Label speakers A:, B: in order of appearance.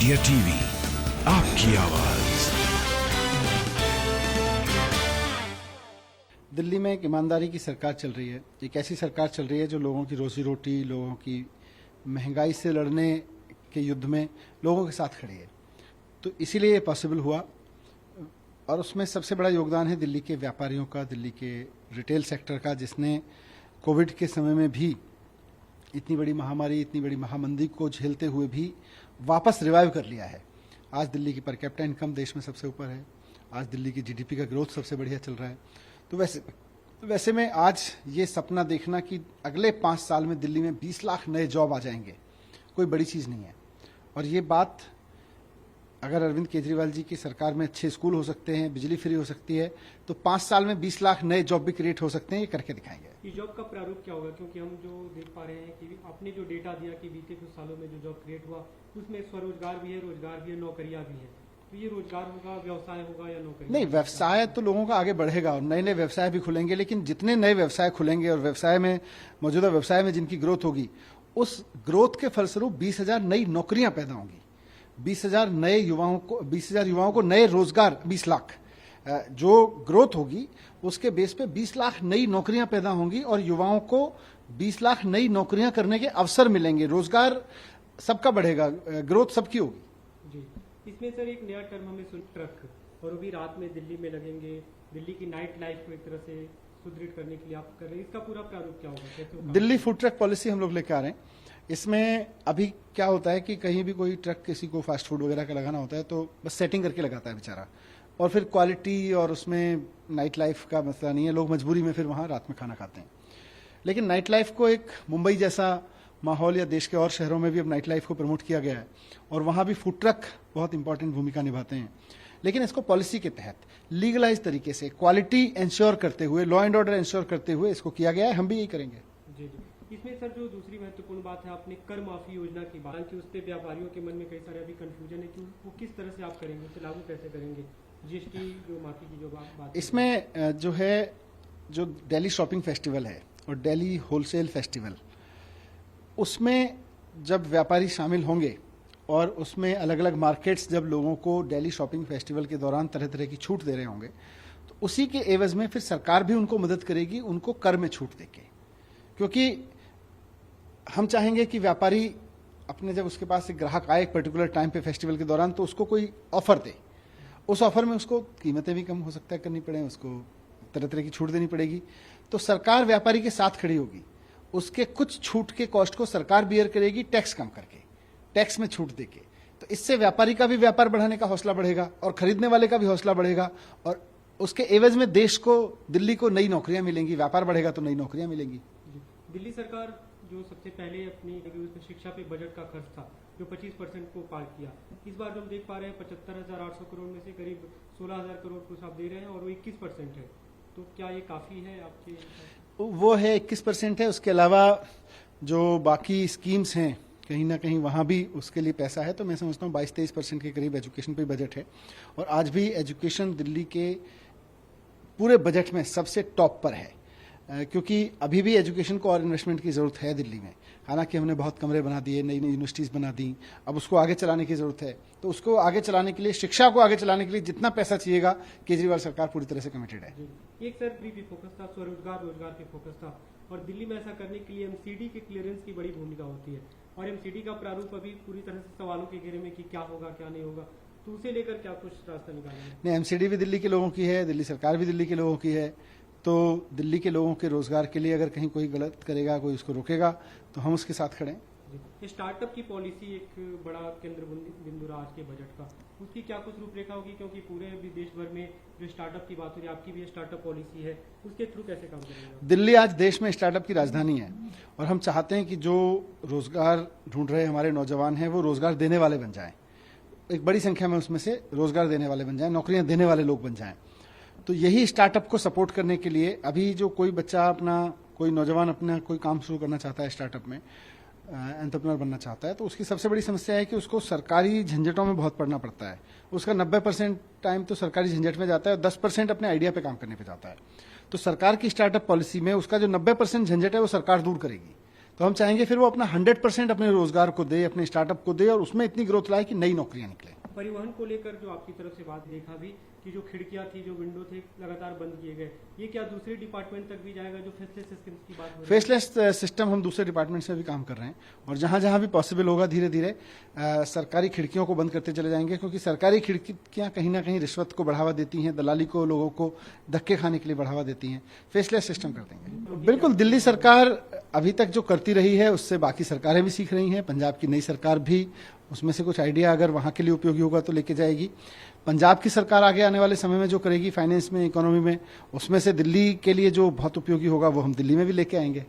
A: India TV, आपकी आवाज।
B: दिल्ली में एक ईमानदारी की सरकार चल रही है। एक ऐसी सरकार चल रही है जो लोगों की रोजी रोटी, लोगों की महंगाई से लड़ने के युद्ध में लोगों के साथ खड़ी है। तो इसीलिए ये पॉसिबल हुआ और उसमें सबसे बड़ा योगदान है दिल्ली के व्यापारियों का, दिल्ली के रिटेल सेक्टर का, जिसने कोविड के समय में भी इतनी बड़ी महामारी, इतनी बड़ी महामंदी को झेलते हुए भी वापस रिवाइव कर लिया है। आज दिल्ली की पर कैपिटा इनकम देश में सबसे ऊपर है। आज दिल्ली की जीडीपी का ग्रोथ सबसे बढ़िया चल रहा है। तो वैसे में आज ये सपना देखना कि अगले 5 साल में दिल्ली में 20 लाख नए जॉब आ जाएंगे, कोई बड़ी चीज़ नहीं है। और ये बात अगर अरविंद केजरीवाल जी की सरकार में अच्छे स्कूल हो सकते हैं, बिजली फ्री हो सकती है, तो 5 साल में 20 लाख नए जॉब भी क्रिएट हो सकते हैं। ये करके दिखाएंगे।
C: ये जॉब का प्रारूप क्या होगा? क्योंकि हम जो देख पा रहे हैं कि आपने जो डेटा दिया कि बीते कुछ सालों में जो जॉब क्रिएट हुआ उसमें स्वरोजगार भी है, रोजगार भी है, नौकरियां भी है। तो ये रोजगार होगा, व्यवसाय होगा या नौकरी?
B: नहीं, व्यवसाय तो लोगों का आगे बढ़ेगा और नए नए व्यवसाय भी खुलेंगे, लेकिन जितने नए व्यवसाय खुलेंगे और व्यवसाय में मौजूदा व्यवसाय में जिनकी ग्रोथ होगी, उस ग्रोथ के फलस्वरूप 20,000 नई नौकरियां पैदा होंगी। 20,000 नए युवाओं को, 20,000 युवाओं को नए रोजगार, 20 लाख जो ग्रोथ होगी उसके बेस पे 20 लाख नई नौकरियां पैदा होंगी और युवाओं को 20 लाख नई नौकरियां करने के अवसर मिलेंगे। रोजगार सबका बढ़ेगा, ग्रोथ सबकी होगी।
C: जी, इसमें सर एक नया टर्म हमें सुन, ट्रक, और वो भी रात में दिल्ली में लगेंगे। दिल्ली की नाइट लाइफ को एक तरह से सुदृढ़ करने के लिए आप कर रहे हैं। इसका पूरा प्रारूप क्या होगा? कैसे होगा?
B: दिल्ली फूड ट्रक पॉलिसी हम लोग लेकर आ रहे हैं। इसमें अभी क्या होता है कि कहीं भी कोई ट्रक किसी को फास्ट फूड वगैरह का लगाना होता है तो बस सेटिंग करके लगाता है बेचारा, और फिर क्वालिटी और उसमें नाइट लाइफ का मसला नहीं है। लोग मजबूरी में फिर वहाँ रात में खाना खाते हैं। लेकिन नाइट लाइफ को एक मुंबई जैसा माहौल या देश के और शहरों में भी अब नाइट लाइफ को प्रमोट किया गया है और वहाँ भी फूड ट्रक बहुत इंपॉर्टेंट भूमिका निभाते हैं। लेकिन इसको पॉलिसी के तहत लीगलाइज तरीके से क्वालिटी इंश्योर करते हुए, लॉ एंड ऑर्डर इंश्योर करते हुए इसको किया गया है। हम भी यही करेंगे।
C: जी जी। इसमें सर जो दूसरी महत्वपूर्ण बात है, आपने कर माफी योजना की बात की। उस पर व्यापारियों के मन में कई सारे अभी कंफ्यूजन है कि वो किस तरह से आप करेंगे, उसे लागू कैसे करेंगे? जीएसटी जो माफी की जो बात,
B: इसमें जो है, जो दिल्ली शॉपिंग फेस्टिवल है और दिल्ली होलसेल फेस्टिवल, उसमें जब व्यापारी शामिल होंगे और उसमें अलग अलग मार्केट्स जब लोगों को दिल्ली शॉपिंग फेस्टिवल के दौरान तरह तरह की छूट दे रहे होंगे, तो उसी के एवज में फिर सरकार भी उनको मदद करेगी, उनको कर में छूट देके। क्योंकि हम चाहेंगे कि व्यापारी अपने, जब उसके पास एक ग्राहक आए एक पर्टिकुलर टाइम पे फेस्टिवल के दौरान, तो उसको कोई ऑफर दे। उस ऑफर में उसको कीमतें भी कम हो सकता है करनी पड़े, उसको तरह तरह की छूट देनी पड़ेगी। तो सरकार व्यापारी के साथ खड़ी होगी, उसके कुछ छूट के कॉस्ट को सरकार बियर करेगी, टैक्स कम करके, टैक्स में छूट देके। तो इससे व्यापारी का भी व्यापार बढ़ाने का हौसला बढ़ेगा और खरीदने वाले का भी हौसला बढ़ेगा और उसके एवज में देश को, दिल्ली को नई नौकरियां मिलेंगी। व्यापार बढ़ेगा तो नई नौकरियां मिलेंगी।
C: दिल्ली सरकार जो सबसे पहले अपनी शिक्षा पे बजट का खर्च था जो 25% को पार किया, इस बार जो हम देख पा रहे हैं 75,800 करोड़ में से करीब 16,000 करोड़ कुछ आप दे रहे हैं और वो 21% है। तो क्या ये काफी है आपके?
B: वो है 21% है। उसके अलावा जो बाकी स्कीम्स हैं कहीं ना कहीं वहाँ भी उसके लिए पैसा है। तो मैं समझता हूँ 22-23% के करीब एजुकेशन पे बजट है और आज भी एजुकेशन दिल्ली के पूरे बजट में सबसे टॉप पर है। क्योंकि अभी भी एजुकेशन को और इन्वेस्टमेंट की ज़रूरत है दिल्ली में। हालांकि हमने बहुत कमरे बना दिए, नई नई यूनिवर्सिटीज़ बना दी, अब उसको आगे चलाने की ज़रूरत है। तो उसको आगे चलाने के लिए, शिक्षा को आगे चलाने के लिए जितना पैसा चाहिएगा, केजरीवाल सरकार पूरी तरह से कमिटेड है।
C: एक सर भी फोकस था, स्वरोजगार, रोजगार पे फोकस था और दिल्ली में ऐसा करने के लिए एमसीडी के क्लियरेंस की बड़ी भूमिका होती है और एमसीडी का प्रारूप अभी पूरी तरह से सवालों के घेरे में कि क्या होगा क्या नहीं होगा, तो उसे लेकर क्या कुछ रास्ता निकालेंगे?
B: नहीं, एमसीडी भी दिल्ली के लोगों की है, दिल्ली सरकार भी दिल्ली के लोगों की है। तो दिल्ली के लोगों के रोजगार के लिए अगर कहीं कोई गलत करेगा, कोई उसको रोकेगा, तो हम उसके साथ खड़े हैं।
C: स्टार्टअप की पॉलिसी एक बड़ा केंद्र बिंदु रहा आज के बजट का, उसकी क्या कुछ रूपरेखा होगी? क्योंकि पूरे भी देश भर में जो स्टार्टअप की बात हो रही है, आपकी भी स्टार्टअप पॉलिसी है, उसके थ्रू कैसे काम करेंगे?
B: दिल्ली आज देश में स्टार्टअप की राजधानी है और हम चाहते हैं कि जो रोजगार ढूंढ रहे हमारे नौजवान हैं वो रोजगार देने वाले बन जाएं। एक बड़ी संख्या में उसमें से रोजगार देने वाले बन जाएं, नौकरियां देने वाले लोग बन जाएं। तो यही स्टार्टअप को सपोर्ट करने के लिए अभी जो कोई बच्चा अपना, कोई नौजवान अपना कोई काम शुरू करना चाहता है, स्टार्टअप में एंटरप्रेन्योर बनना चाहता है, तो उसकी सबसे बड़ी समस्या है कि उसको सरकारी झंझटों में बहुत पड़ना पड़ता है। उसका 90% टाइम तो सरकारी झंझट में जाता है और 10% अपने आइडिया पे काम करने पे जाता है। तो सरकार की स्टार्टअप पॉलिसी में उसका जो 90% झंझट है वो सरकार दूर करेगी, तो हम चाहेंगे फिर वो अपना 100% अपने रोजगार को दे, अपने स्टार्टअप को दे और उसमें इतनी ग्रोथ लाए कि नई नौकरियां निकले।
C: परिवहन को लेकर जो आपकी तरफ से बात देखा भी कि जो खिड़कियां थी, जो विंडो थे, लगातार बंद किए गए, ये क्या दूसरे डिपार्टमेंट तक भी जाएगा? जो फेसलेस सिस्टम की बात हो रही है,
B: फेसलेस सिस्टम हम दूसरे डिपार्टमेंट से भी काम कर रहे हैं और जहां जहां भी पॉसिबल होगा धीरे धीरे सरकारी खिड़कियों को बंद करते चले जाएंगे, क्योंकि सरकारी खिड़कियां कहीं ना कहीं रिश्वत को बढ़ावा देती हैं, दलाली को, लोगों को धक्के खाने के लिए बढ़ावा देती हैं। फेसलेस सिस्टम कर देंगे। बिल्कुल, दिल्ली सरकार अभी तक जो करती रही है उससे बाकी सरकारें भी सीख रही हैं। पंजाब की नई सरकार भी उसमें से कुछ आइडिया अगर वहां के लिए उपयोगी होगा तो लेके जाएगी। पंजाब की सरकार आगे आने वाले समय में जो करेगी फाइनेंस में, इकोनॉमी में, उसमें से दिल्ली के लिए जो बहुत उपयोगी होगा वो हम दिल्ली में भी लेके आएंगे।